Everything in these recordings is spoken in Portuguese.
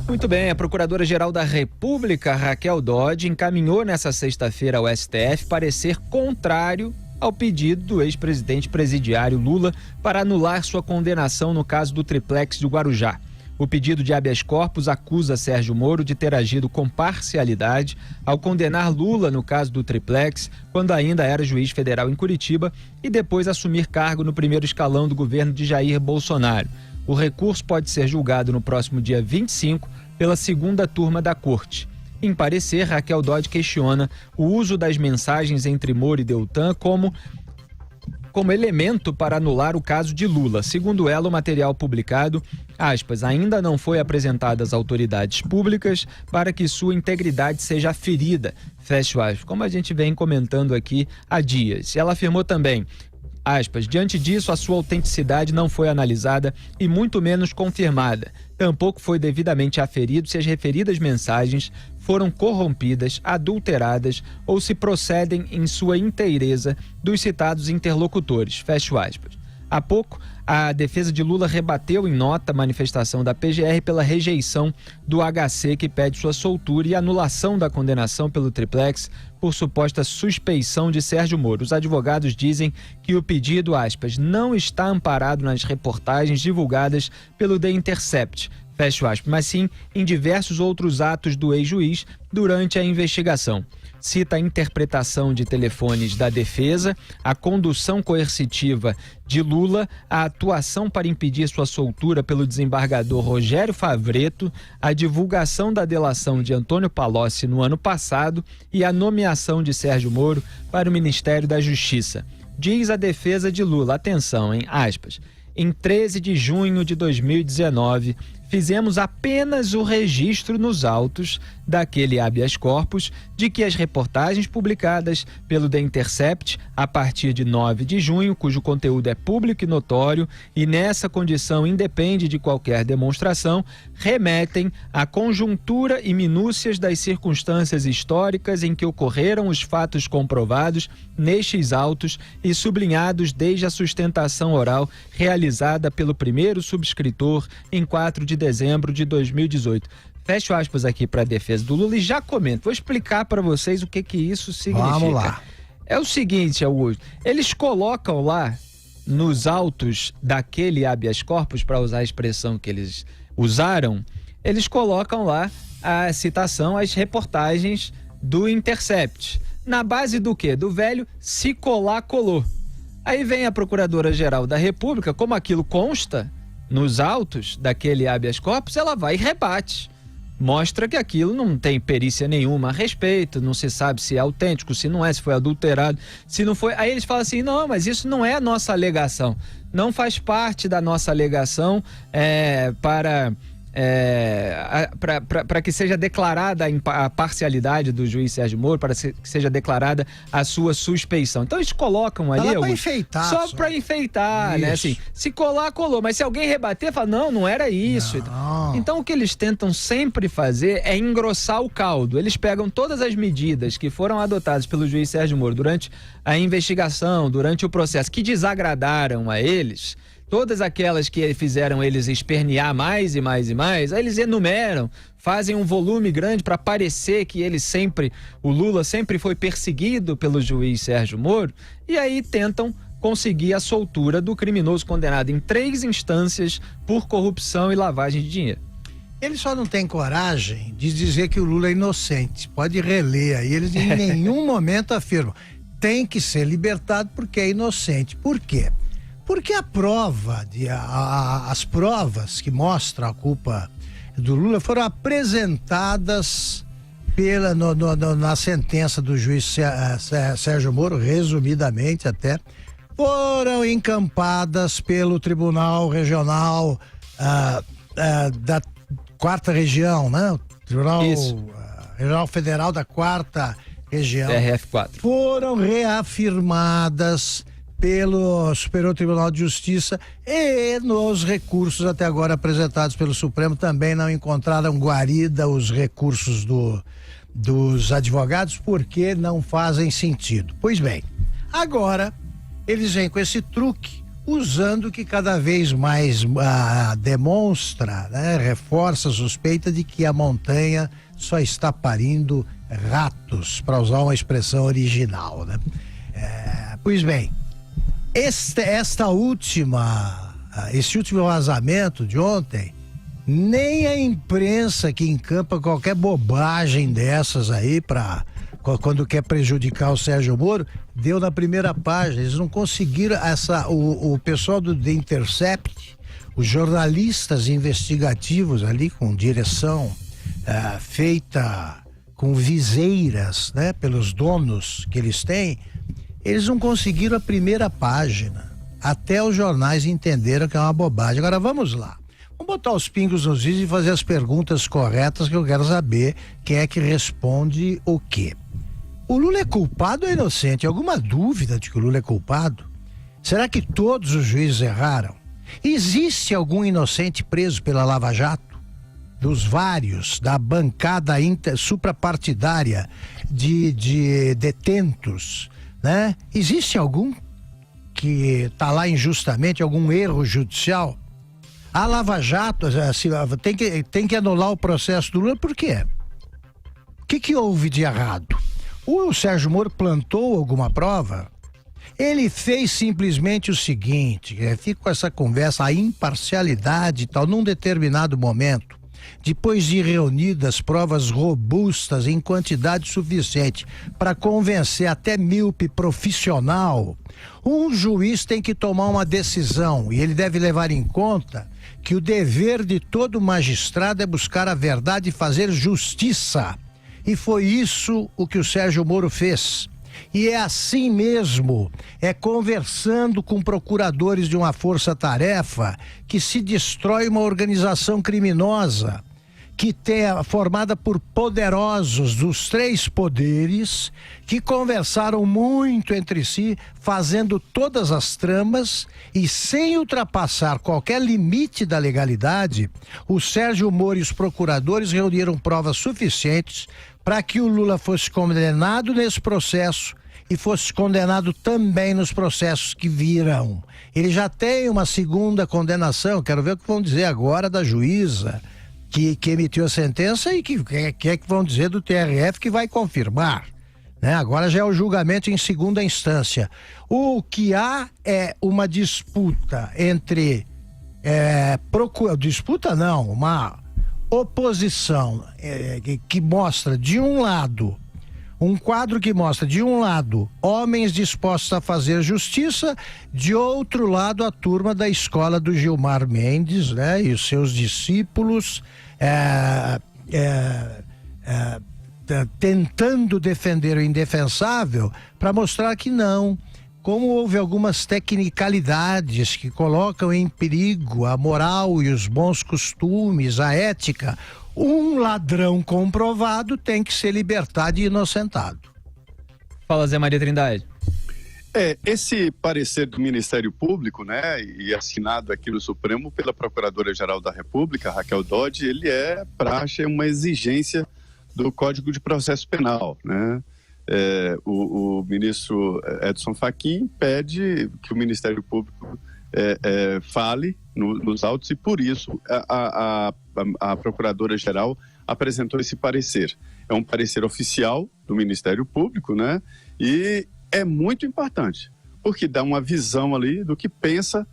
Muito bem, a Procuradora-Geral da República, Raquel Dodge, encaminhou nesta sexta-feira ao STF parecer contrário ao pedido do ex-presidente presidiário Lula para anular sua condenação no caso do triplex de Guarujá. O pedido de habeas corpus acusa Sérgio Moro de ter agido com parcialidade ao condenar Lula no caso do triplex, quando ainda era juiz federal em Curitiba, e depois assumir cargo no primeiro escalão do governo de Jair Bolsonaro. O recurso pode ser julgado no próximo dia 25 pela segunda turma da Corte. Em parecer, Raquel Dodge questiona o uso das mensagens entre Moro e Deltan como elemento para anular o caso de Lula. Segundo ela, o material publicado, aspas, ainda não foi apresentado às autoridades públicas para que sua integridade seja ferida, fecha aspas, como a gente vem comentando aqui há dias. Ela afirmou também, aspas, diante disso, a sua autenticidade não foi analisada e muito menos confirmada. Tampouco foi devidamente aferido se as referidas mensagens foram corrompidas, adulteradas ou se procedem em sua inteireza dos citados interlocutores. Fecho aspas. Há pouco, a defesa de Lula rebateu em nota a manifestação da PGR pela rejeição do HC que pede sua soltura e anulação da condenação pelo triplex por suposta suspeição de Sérgio Moro. Os advogados dizem que o pedido, aspas, não está amparado nas reportagens divulgadas pelo The Intercept, fecho aspas, mas sim em diversos outros atos do ex-juiz durante a investigação. Cita a interpretação de telefones da defesa, a condução coercitiva de Lula, a atuação para impedir sua soltura pelo desembargador Rogério Favretto, a divulgação da delação de Antônio Palocci no ano passado e a nomeação de Sérgio Moro para o Ministério da Justiça. Diz a defesa de Lula, atenção, hein, aspas, em 13 de junho de 2019, fizemos apenas o registro nos autos daquele habeas corpus de que as reportagens publicadas pelo The Intercept a partir de 9 de junho, cujo conteúdo é público e notório e nessa condição independe de qualquer demonstração, remetem à conjuntura e minúcias das circunstâncias históricas em que ocorreram os fatos comprovados nestes autos e sublinhados desde a sustentação oral realizada pelo primeiro subscritor em 4 de dezembro de 2018. Fecho aspas aqui para a defesa do Lula e já comento. Vou explicar para vocês o que isso significa. Vamos lá. É o seguinte, Augusto. Eles colocam lá nos autos daquele habeas corpus, para usar a expressão que eles usaram, eles colocam lá a citação às reportagens do Intercept. Na base do quê? Do velho se colar, colou. Aí vem a Procuradora-Geral da República, como aquilo consta nos autos daquele habeas corpus, ela vai e rebate. Mostra que aquilo não tem perícia nenhuma a respeito, não se sabe se é autêntico, se não é, se foi adulterado, se não foi. Aí eles falam assim, não, mas isso não é a nossa alegação. Não faz parte da nossa alegação para que seja declarada a parcialidade do juiz Sérgio Moro, para que seja declarada a sua suspeição. Então eles colocam ali para enfeitar, só para enfeitar, isso, né? Assim, se colar, colou, mas se alguém rebater, fala, não era isso. Não. Então o que eles tentam sempre fazer é engrossar o caldo. Eles pegam todas as medidas que foram adotadas pelo juiz Sérgio Moro durante a investigação, durante o processo, que desagradaram a eles, todas aquelas que fizeram eles espernear mais e mais e mais, aí eles enumeram, fazem um volume grande para parecer que o Lula sempre foi perseguido pelo juiz Sérgio Moro, e aí tentam conseguir a soltura do criminoso condenado em 3 instâncias por corrupção e lavagem de dinheiro. Ele só não tem coragem de dizer que o Lula é inocente. Pode reler aí, eles em nenhum momento afirmam. Tem que ser libertado porque é inocente. Por quê? Porque as provas que mostram a culpa do Lula foram apresentadas na sentença do juiz Sérgio Moro, resumidamente até, foram encampadas pelo Tribunal Regional da 4ª Região, né? O Tribunal Regional Federal da 4ª Região. TRF4. Foram reafirmadas pelo Superior Tribunal de Justiça e nos recursos até agora apresentados pelo Supremo também não encontraram guarida os recursos dos advogados porque não fazem sentido. Pois bem, agora eles vêm com esse truque usando o que cada vez mais demonstra, né, reforça a suspeita de que a montanha só está parindo ratos, para usar uma expressão original, né? Pois bem, esse último vazamento de ontem, nem a imprensa que encampa qualquer bobagem dessas aí quando quer prejudicar o Sérgio Moro, deu na primeira página. Eles não conseguiram o pessoal do The Intercept, os jornalistas investigativos ali com direção feita com viseiras, né, pelos donos que eles têm, eles não conseguiram a primeira página. Até os jornais entenderam que é uma bobagem. Agora vamos lá. Vamos botar os pingos nos is e fazer as perguntas corretas, que eu quero saber quem é que responde o quê. O Lula é culpado ou é inocente? Alguma dúvida de que o Lula é culpado? Será que todos os juízes erraram? Existe algum inocente preso pela Lava Jato? Dos vários, da bancada suprapartidária de detentos, né? Existe algum que está lá injustamente, algum erro judicial? A Lava Jato tem que anular o processo do Lula, por quê? O que houve de errado? O Sérgio Moro plantou alguma prova? Ele fez simplesmente o seguinte, fica com essa conversa, a imparcialidade e tal, num determinado momento, depois de reunidas provas robustas em quantidade suficiente para convencer até míope profissional, um juiz tem que tomar uma decisão, e ele deve levar em conta que o dever de todo magistrado é buscar a verdade e fazer justiça. E foi isso o que o Sérgio Moro fez. E é assim mesmo, é conversando com procuradores de uma força-tarefa que se destrói uma organização criminosa que formada por poderosos dos três poderes, que conversaram muito entre si, fazendo todas as tramas e sem ultrapassar qualquer limite da legalidade. O Sérgio Moro e os procuradores reuniram provas suficientes para que o Lula fosse condenado nesse processo e fosse condenado também nos processos que virão. Ele já tem uma segunda condenação, quero ver o que vão dizer agora da juíza que emitiu a sentença e que vão dizer do TRF que vai confirmar, né? Agora já é o julgamento em segunda instância. O que há é uma disputa entre uma oposição que mostra de um lado um quadro que mostra, de um lado, homens dispostos a fazer justiça, de outro lado, a turma da escola do Gilmar Mendes, né? E os seus discípulos tentando defender o indefensável para mostrar que não. Como houve algumas tecnicalidades que colocam em perigo a moral e os bons costumes, a ética, um ladrão comprovado tem que ser libertado e inocentado. Fala, Zé Maria Trindade. Esse parecer do Ministério Público, né, e assinado aqui no Supremo pela Procuradora-Geral da República, Raquel Dodge, ele é praxe, uma exigência do Código de Processo Penal, né? O ministro Edson Fachin pede que o Ministério Público fale nos autos, e por isso a Procuradora-Geral apresentou esse parecer. É um parecer oficial do Ministério Público, né? E é muito importante, porque dá uma visão ali do que pensa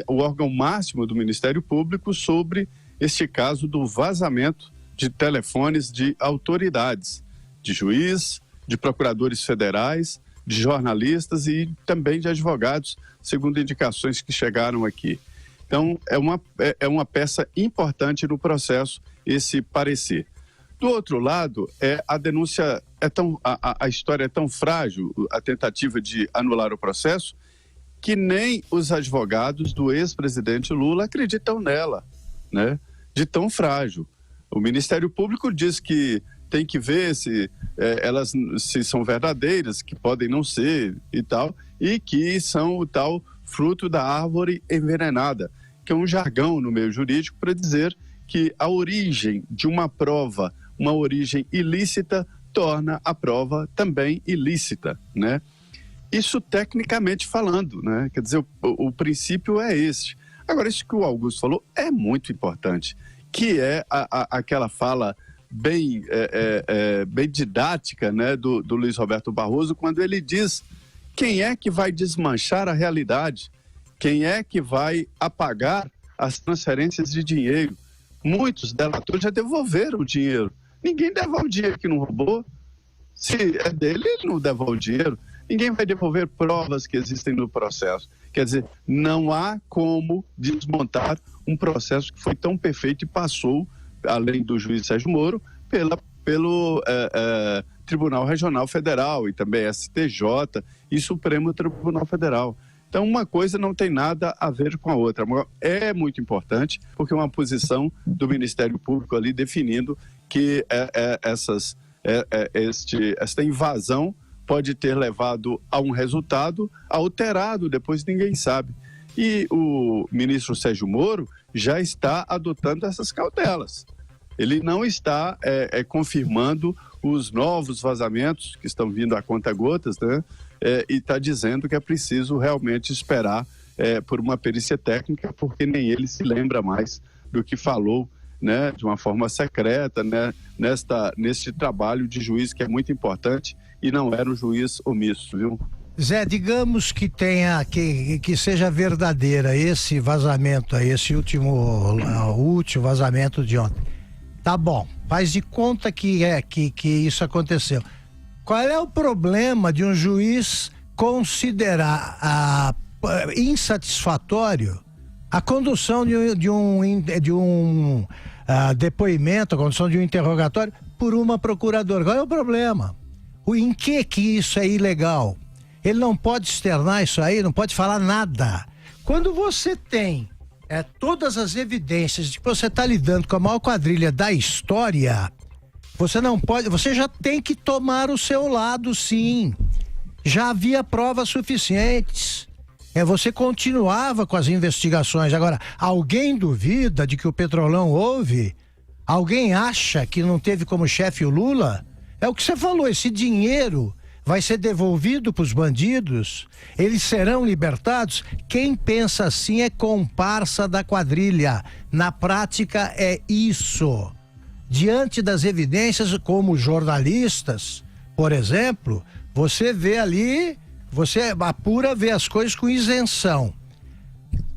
o órgão máximo do Ministério Público sobre este caso do vazamento de telefones de autoridades, de juiz, de procuradores federais, de jornalistas e também de advogados, segundo indicações que chegaram aqui. Então, é uma peça importante no processo, esse parecer. Do outro lado, a denúncia a história é tão frágil, a tentativa de anular o processo, que nem os advogados do ex-presidente Lula acreditam nela, né? De tão frágil. O Ministério Público diz que tem que ver se elas são verdadeiras, que podem não ser e tal, e que são o tal fruto da árvore envenenada, que é um jargão no meio jurídico para dizer que a origem de uma prova, uma origem ilícita, torna a prova também ilícita, né? Isso tecnicamente falando, né? Quer dizer, o princípio é este. Agora, isso que o Augusto falou é muito importante, que é aquela fala bem didática, né, do Luiz Roberto Barroso, quando ele diz: quem é que vai desmanchar a realidade? Quem é que vai apagar as transferências de dinheiro? Muitos delatores já devolveram o dinheiro. Ninguém devolve o dinheiro que não roubou. Se é dele, ele não devolve o dinheiro. Ninguém vai devolver provas que existem no processo. Quer dizer, não há como desmontar um processo que foi tão perfeito e passou, além do juiz Sérgio Moro, pelo Tribunal Regional Federal e também STJ e Supremo Tribunal Federal. Então, uma coisa não tem nada a ver com a outra. É muito importante, porque é uma posição do Ministério Público ali definindo que esta invasão pode ter levado a um resultado alterado, depois ninguém sabe. E o ministro Sérgio Moro já está adotando essas cautelas. Ele não está confirmando os novos vazamentos que estão vindo a conta-gotas, né? E está dizendo que é preciso realmente esperar por uma perícia técnica, porque nem ele se lembra mais do que falou, né, de uma forma secreta, né, neste trabalho de juiz que é muito importante e não era um juiz omisso, viu? Zé, digamos que que seja verdadeira esse vazamento aí, o último vazamento de ontem. Tá bom, faz de conta que isso aconteceu. Qual é o problema de um juiz considerar insatisfatório a condução de um depoimento, a condução de um interrogatório por uma procuradora? Qual é o problema? Em que isso é ilegal? Ele não pode externar isso aí, não pode falar nada. Quando você tem todas as evidências de que você está lidando com a maior quadrilha da história, você já tem que tomar o seu lado, sim. Já havia provas suficientes. Você continuava com as investigações. Agora, alguém duvida de que o Petrolão houve? Alguém acha que não teve como chefe o Lula? É o que você falou, esse dinheiro vai ser devolvido para os bandidos? Eles serão libertados? Quem pensa assim é comparsa da quadrilha. Na prática é isso. Diante das evidências, como jornalistas, por exemplo, você vê ali, você apura, vê as coisas com isenção.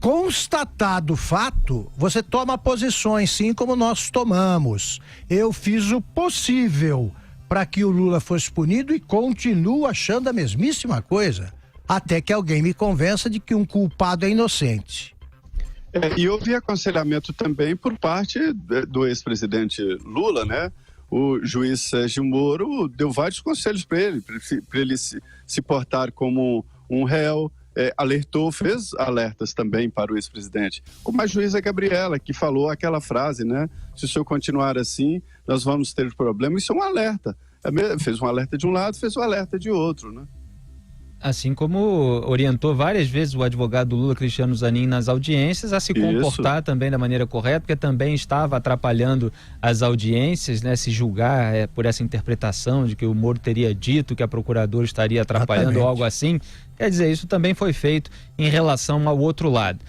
Constatado o fato, você toma posições, sim, como nós tomamos. Eu fiz o possível para que o Lula fosse punido e continuo achando a mesmíssima coisa, até que alguém me convença de que um culpado é inocente. E houve aconselhamento também por parte do ex-presidente Lula, né? O juiz Sérgio Moro deu vários conselhos para ele se portar como um réu, alertou, fez alertas também para o ex-presidente. Como a juíza Gabriela, que falou aquela frase, né? Se o senhor continuar assim, nós vamos ter problema. Isso é um alerta. Fez um alerta de um lado, fez um alerta de outro, né? Assim como orientou várias vezes o advogado Lula, Cristiano Zanin, nas audiências, a se comportar também da maneira correta, porque também estava atrapalhando as audiências, né? Se julgar por essa interpretação de que o Moro teria dito que a procuradora estaria atrapalhando ou algo assim. Quer dizer, isso também foi feito em relação ao outro lado.